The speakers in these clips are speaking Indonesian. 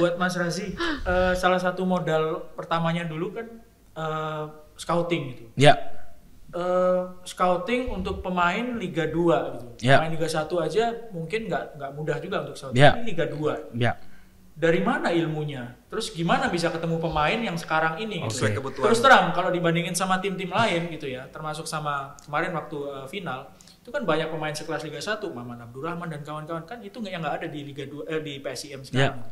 buat Mas Razi, salah satu modal pertamanya dulu kan scouting gitu. Ya. Scouting untuk pemain Liga 2 gitu. Ya. Pemain Liga 1 aja mungkin nggak mudah juga untuk scouting. Ya. Ini Liga 2. Ya. Dari mana ilmunya? Terus gimana bisa ketemu pemain yang sekarang ini gitu? Oke. Terus terang kalau dibandingin sama tim-tim lain gitu ya, termasuk sama kemarin waktu final, itu kan banyak pemain sekelas Liga 1, Maman Abdurrahman dan kawan-kawan kan itu yang nggak ada di Liga 2 di PSIM sekarang.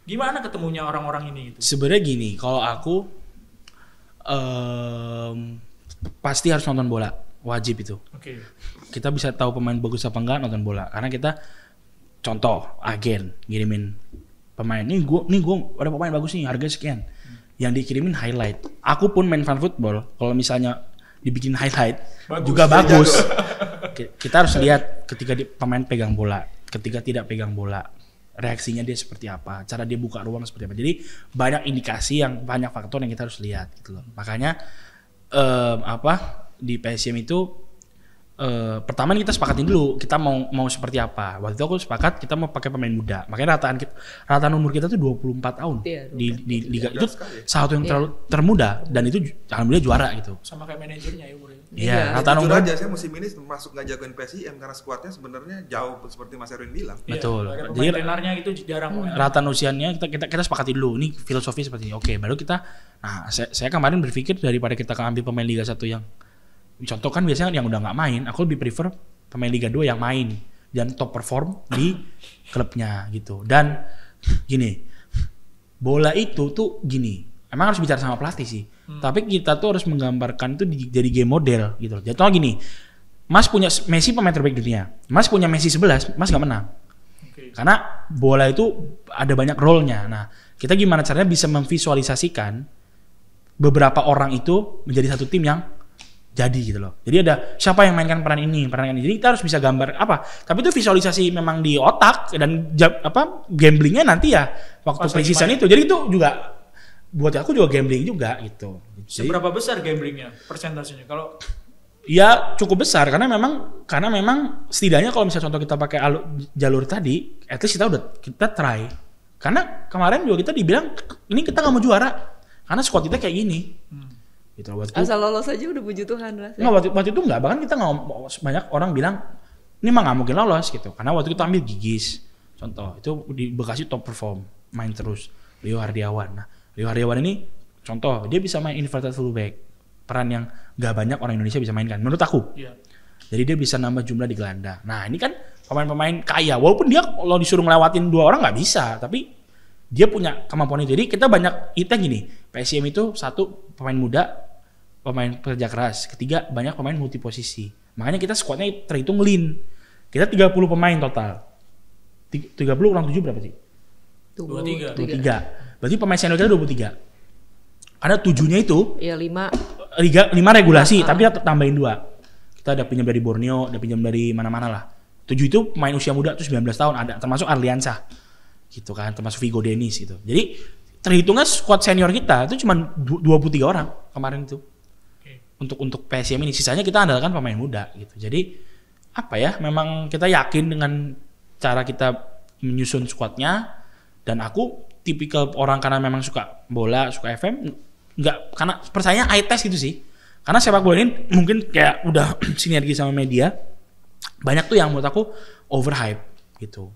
Gimana ketemunya orang-orang ini gitu? Sebenarnya gini, kalau aku pasti harus nonton bola, wajib itu. Oke. Kita bisa tahu pemain bagus apa enggak nonton bola, karena kita contoh agen ngirimin pemain, nih gua ada pemain bagus nih harga sekian, yang dikirimin highlight. Aku pun main fan football, kalau misalnya dibikin highlight juga bagus. Kita harus lihat ketika pemain pegang bola, ketika tidak pegang bola, reaksinya dia seperti apa, cara dia buka ruang seperti apa. Jadi banyak indikasi, banyak faktor yang kita harus lihat gitu loh. Makanya di PSM itu pertama kita sepakatin dulu kita mau seperti apa. Waktu itu aku sepakat kita mau pakai pemain muda. Makanya rataan umur kita tuh 24 tahun. Di liga itu satu yang terlalu termuda, dan itu alhamdulillah juara gitu. Sama kayak manajernya ya umurnya. Iya, rataan umur aja saya musim ini masuk nggak jagoin PSIM karena skuadnya sebenarnya jauh seperti Mas Erwin bilang. Betul. Jadi tenornya itu jarang. Rataan usianya kita sepakati dulu. Ini filosofi seperti ini. Oke, baru kita. Nah, saya kemarin berpikir daripada kita ambil pemain Liga 1 yang contoh kan biasanya yang udah nggak main, aku lebih prefer pemain Liga 2 yang main dan top perform di klubnya gitu. Dan gini, bola itu tuh gini, emang harus bicara sama pelatih sih. Tapi kita tuh harus menggambarkan itu jadi game model gitu. Jadi gini, Mas punya Messi pemain terbaik dunia, Mas punya Messi 11, Mas nggak menang. Karena bola itu ada banyak role-nya. Nah, kita gimana caranya bisa memvisualisasikan beberapa orang itu menjadi satu tim yang jadi gitu loh. Jadi ada siapa yang mainkan peran ini. Jadi kita harus bisa gambar apa. Tapi itu visualisasi memang di otak dan gamblingnya nanti ya waktu pre-season itu. Jadi itu juga buat aku juga gambling juga gitu. Seberapa besar gamblingnya persentasenya? Kalau ya cukup besar karena memang setidaknya kalau misalnya contoh kita pakai jalur tadi, at least kita try. Karena kemarin juga kita dibilang ini kita nggak mau juara karena squad kita kayak gini. Gitu, asal lolos aja udah puji Tuhan rasanya. Nggak, waktu itu nggak, bahkan kita nggak, banyak orang bilang ini mah nggak mungkin lolos gitu karena waktu itu ambil Gigis contoh itu di Bekasi top perform main terus Rio Hardiawan. Nah Rio Hardiawan ini contoh dia bisa main inverted fullback, peran yang nggak banyak orang Indonesia bisa mainkan menurut aku. Jadi dia bisa nambah jumlah di gelandang. Nah ini kan pemain-pemain kaya, walaupun dia kalau disuruh ngelewatin 2 orang nggak bisa, tapi dia punya kemampuan itu. Jadi kita banyak gini, PSIM itu satu pemain muda, pemain pekerja keras. Ketiga banyak pemain multi posisi. Makanya kita skuadnya terhitung lean. Kita 30 pemain total. 30 kurang 7 berapa sih? 23. Berarti pemain senior kita 23. Karena 7-nya itu iya 5 regulasi, tapi kita tambahin 2. Kita ada pinjam dari Borneo, ada pinjam dari mana-mana lah. 7 itu pemain usia muda tuh 19 tahun ada, termasuk Arliansa. Gitu kan, termasuk Vigo Dennis gitu. Jadi terhitungnya squad senior kita itu cuma 23 orang kemarin itu. Untuk PSM ini, sisanya kita andalkan pemain muda gitu. Jadi apa ya, memang kita yakin dengan cara kita menyusun squadnya. Dan aku tipikal orang karena memang suka bola, suka FM, nggak karena percaya eye test gitu sih. Karena sepak bola ini mungkin kayak udah sinergi sama media, banyak tuh yang menurut aku overhype gitu.